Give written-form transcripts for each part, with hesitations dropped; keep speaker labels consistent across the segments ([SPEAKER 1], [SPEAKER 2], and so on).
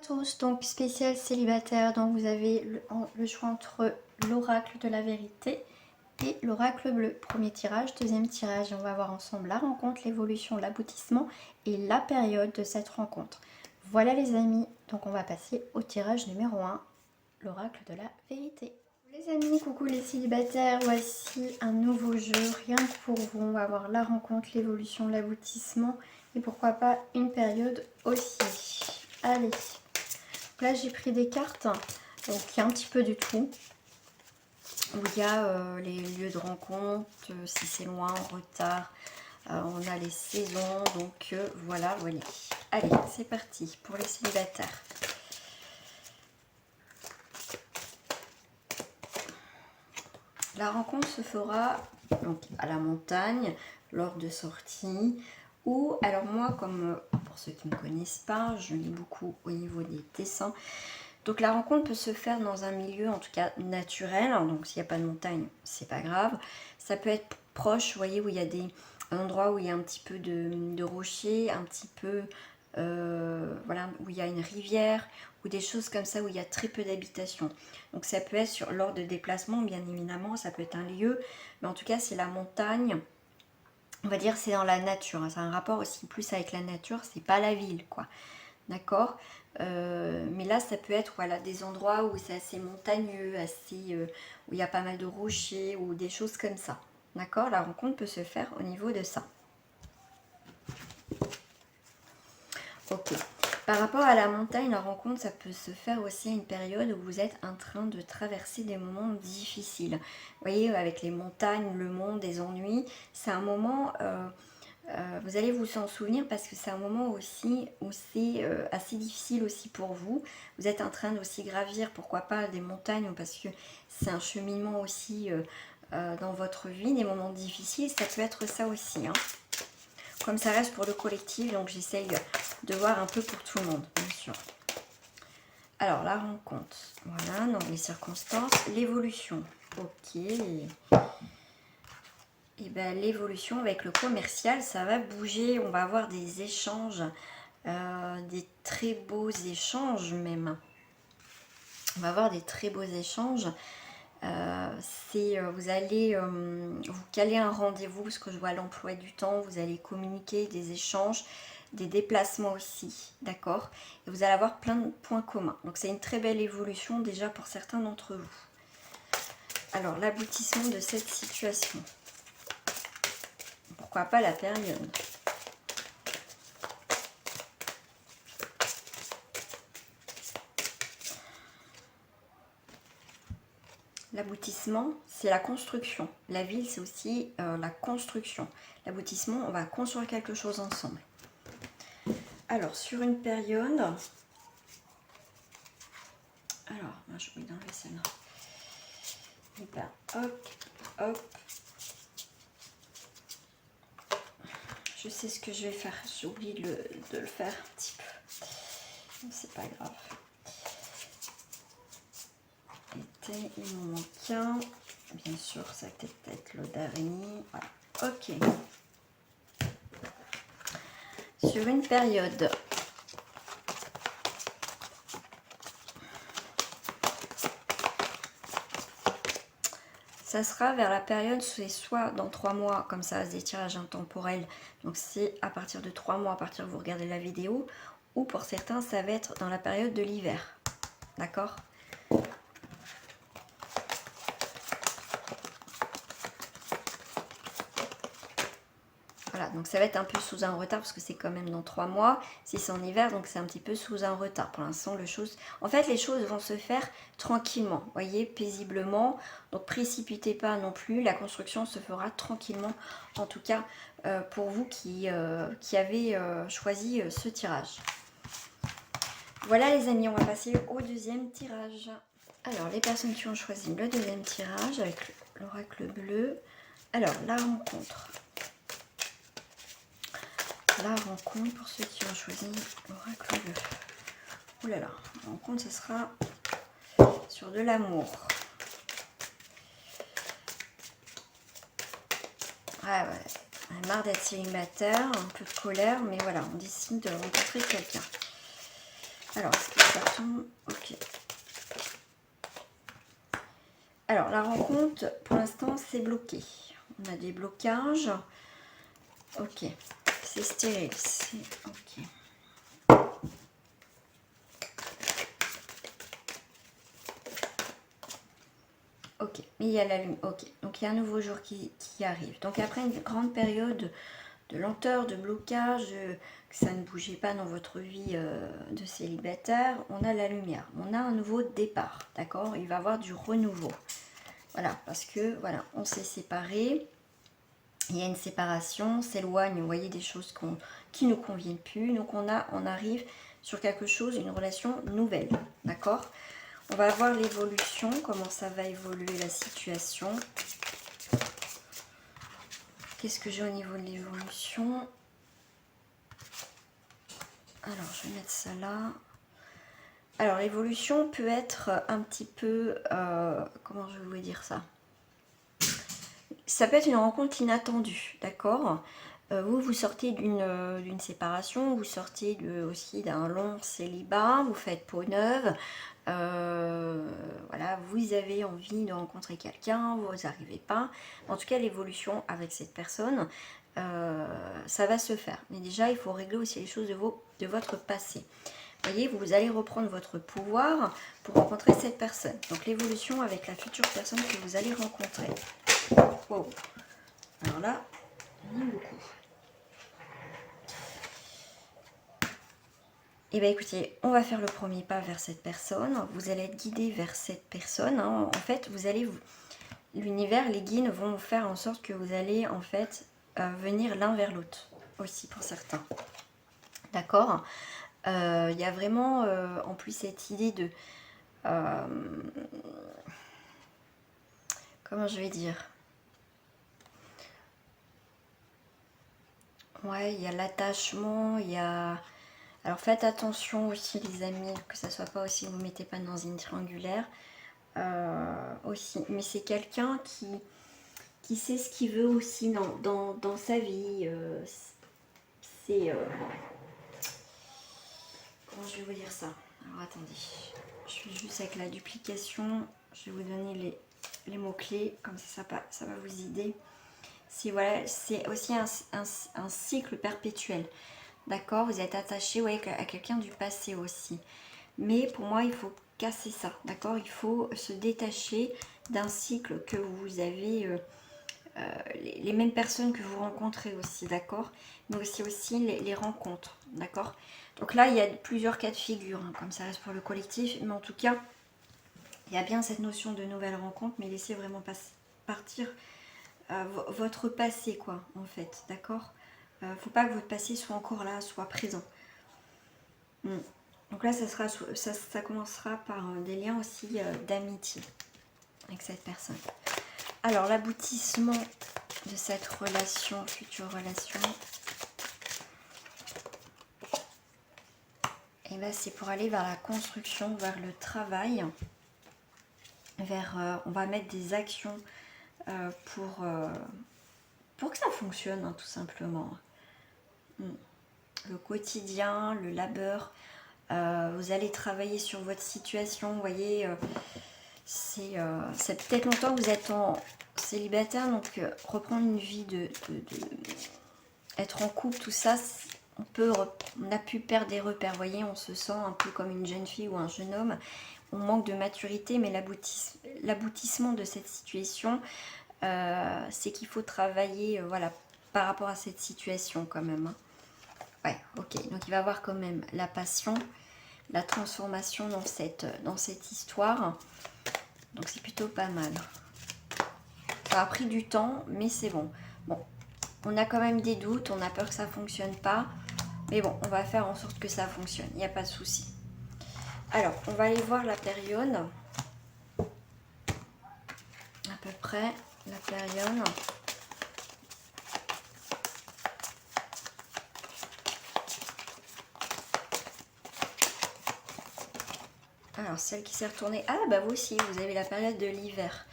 [SPEAKER 1] Tous, donc spécial célibataire, donc vous avez le choix entre l'oracle de la vérité et l'oracle bleu. Premier tirage, deuxième tirage, on va voir ensemble la rencontre, l'évolution, l'aboutissement et la période de cette rencontre. Voilà les amis, donc on va passer au tirage numéro 1, l'oracle de la vérité. Les amis, coucou les célibataires, voici un nouveau jeu, rien que pour vous. On va voir la rencontre, l'évolution, l'aboutissement et pourquoi pas une période aussi. Allez. Là, j'ai pris des cartes, donc il y a un petit peu du tout. Où il y a les lieux de rencontre, si c'est loin, en retard. On a les saisons, donc voilà. Allez, c'est parti pour les célibataires. La rencontre se fera donc à la montagne, lors de sorties. Ou, alors moi, comme pour ceux qui ne me connaissent pas, je lis beaucoup au niveau des dessins. Donc la rencontre peut se faire dans un milieu en tout cas naturel, donc s'il n'y a pas de montagne, c'est pas grave. Ça peut être proche, vous voyez, où il y a un endroit où il y a un petit peu de rochers, un petit peu, voilà, où il y a une rivière, ou des choses comme ça où il y a très peu d'habitation. Donc ça peut être lors de déplacements, bien évidemment, ça peut être un lieu, mais en tout cas c'est la montagne. On va dire c'est dans la nature, hein. C'est un rapport aussi plus avec la nature, c'est pas la ville, quoi. D'accord, mais là ça peut être voilà, des endroits où c'est assez montagneux, assez, où il y a pas mal de rochers ou des choses comme ça. D'accord, la rencontre peut se faire au niveau de ça. Ok. Par rapport à la montagne, la rencontre, ça peut se faire aussi à une période où vous êtes en train de traverser des moments difficiles. Vous voyez, avec les montagnes, le monde, des ennuis, c'est un moment... vous allez vous en souvenir parce que c'est un moment aussi où c'est assez difficile aussi pour vous. Vous êtes en train d'aussi gravir, pourquoi pas, des montagnes parce que c'est un cheminement aussi dans votre vie, des moments difficiles. Ça peut être ça aussi, hein. Comme ça reste pour le collectif, donc j'essaye de voir un peu pour tout le monde, bien sûr. Alors, la rencontre, voilà, dans les circonstances, l'évolution, ok. Et bien l'évolution avec le commercial, ça va bouger, on va avoir des échanges, des très beaux échanges même. On va avoir des très beaux échanges. Vous allez vous caler un rendez-vous, parce que je vois l'emploi du temps, vous allez communiquer des échanges, des déplacements aussi, d'accord. Et vous allez avoir plein de points communs. Donc c'est une très belle évolution déjà pour certains d'entre vous. Alors l'aboutissement de cette situation. Pourquoi pas la période? L'aboutissement, c'est la construction. La ville, c'est aussi la construction. L'aboutissement, on va construire quelque chose ensemble. Alors, sur une période... Alors, moi, je vais enlever celle-là. Et ben, hop, hop. Je sais ce que je vais faire. J'ai oublié de le faire un petit peu. C'est pas grave. Été, il m'en manque un. Bien sûr, ça va peut-être être l'eau d'araignée. Voilà. Ok. Sur une période... Ça sera vers la période, c'est soit dans 3 mois, comme ça, des tirages intemporels. Donc c'est à partir de 3 mois, à partir que vous regardez la vidéo. Ou pour certains, ça va être dans la période de l'hiver. D'accord ? Voilà, donc ça va être un peu sous un retard parce que c'est quand même dans 3 mois. Si c'est en hiver, donc c'est un petit peu sous un retard. Pour l'instant, en fait, les choses vont se faire tranquillement, voyez, paisiblement. Donc précipitez pas non plus. La construction se fera tranquillement, en tout cas pour vous qui avez choisi ce tirage. Voilà les amis, on va passer au deuxième tirage. Alors, les personnes qui ont choisi le deuxième tirage avec l'oracle bleu. Alors, la rencontre. La rencontre pour ceux qui ont choisi l'oracle bleu. Ouh là là, la rencontre, ce sera sur de l'amour. Ah ouais, on a marre d'être célibataire, un peu de colère, mais voilà, on décide de rencontrer quelqu'un. Alors, est-ce que ça tombe? Ok. Alors, la rencontre, pour l'instant, c'est bloqué. On a des blocages. Ok. C'est stérile. Ok. Ok, mais il y a la lune. Ok, donc il y a un nouveau jour qui arrive. Donc après une grande période de lenteur, de blocage, que ça ne bougeait pas dans votre vie de célibataire, on a la lumière. On a un nouveau départ, d'accord? Il va y avoir du renouveau. Voilà, parce que voilà, on s'est séparés. Il y a une séparation, on s'éloigne, vous voyez, des choses qui ne nous conviennent plus. Donc on arrive sur quelque chose, une relation nouvelle, d'accord? On va voir l'évolution, comment ça va évoluer la situation. Qu'est-ce que j'ai au niveau de l'évolution? Alors, je vais mettre ça là. Alors, l'évolution peut être un petit peu... comment je vais vous dire ça? Ça peut être une rencontre inattendue, d'accord? Vous sortez d'une séparation, vous sortez aussi d'un long célibat, vous faites peau neuve, voilà, vous avez envie de rencontrer quelqu'un, vous n'arrivez pas. En tout cas, l'évolution avec cette personne, ça va se faire. Mais déjà, il faut régler aussi les choses de votre passé. Vous voyez, vous allez reprendre votre pouvoir pour rencontrer cette personne. Donc l'évolution avec la future personne que vous allez rencontrer. Wow. Alors là, on aime beaucoup. Et bien écoutez, on va faire le premier pas vers cette personne. Vous allez être guidé vers cette personne. Hein. En fait, l'univers, les guides vont faire en sorte que vous allez en fait venir l'un vers l'autre aussi pour certains. D'accord? Il y a vraiment en plus cette idée de... comment je vais dire? Ouais, il y a l'attachement, il y a... Alors faites attention aussi les amis, que ça soit pas aussi, vous ne mettez pas dans une triangulaire. Aussi, mais c'est quelqu'un qui sait ce qu'il veut aussi dans sa vie. C'est... comment je vais vous dire ça? Alors attendez, je suis juste avec la duplication, je vais vous donner les mots-clés, comme ça va vous aider. Voilà, c'est aussi un cycle perpétuel. D'accord? Vous êtes attaché, ouais, à quelqu'un du passé aussi. Mais pour moi, il faut casser ça. D'accord? Il faut se détacher d'un cycle que vous avez, les mêmes personnes que vous rencontrez aussi. D'accord? Mais aussi les rencontres. D'accord? Donc là, il y a plusieurs cas de figure, hein, comme ça reste pour le collectif. Mais en tout cas, il y a bien cette notion de nouvelle rencontre, mais laissez vraiment partir votre passé, quoi, en fait. D'accord? Faut pas que votre passé soit encore là, soit présent. Donc là, ça commencera par des liens aussi d'amitié avec cette personne. Alors, l'aboutissement de cette relation, future relation, et ben, c'est pour aller vers la construction, vers le travail, on va mettre des actions pour que ça fonctionne, hein, tout simplement. Le quotidien, le labeur, vous allez travailler sur votre situation, vous voyez, c'est peut-être longtemps que vous êtes en célibataire, donc reprendre une vie être en couple, tout ça, on a pu perdre des repères, vous voyez, on se sent un peu comme une jeune fille ou un jeune homme, on manque de maturité, mais l'aboutissement de cette situation, c'est qu'il faut travailler, voilà, par rapport à cette situation quand même, hein. Ouais, ok, donc il va y avoir quand même la passion, la transformation dans cette histoire. Donc c'est plutôt pas mal. Ça a pris du temps, mais c'est bon. Bon, on a quand même des doutes, on a peur que ça ne fonctionne pas. Mais bon, on va faire en sorte que ça fonctionne, il n'y a pas de souci. Alors, on va aller voir la période. À peu près, la période. Alors, celle qui s'est retournée. Ah, bah vous aussi, vous avez la période de l'hiver.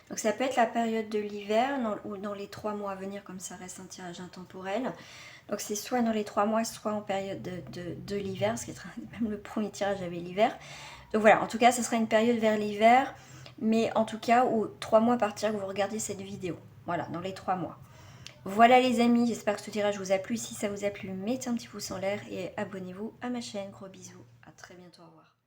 [SPEAKER 1] Donc, ça peut être la période de l'hiver ou dans les 3 mois à venir, comme ça reste un tirage intemporel. Donc c'est soit dans les 3 mois, soit en période de l'hiver, parce que même le premier tirage avait l'hiver. Donc voilà, en tout cas, ce sera une période vers l'hiver, mais en tout cas, aux 3 mois à partir que vous regardez cette vidéo. Voilà, dans les 3 mois. Voilà les amis, j'espère que ce tirage vous a plu. Si ça vous a plu, mettez un petit pouce en l'air et abonnez-vous à ma chaîne. Gros bisous, à très bientôt, au revoir.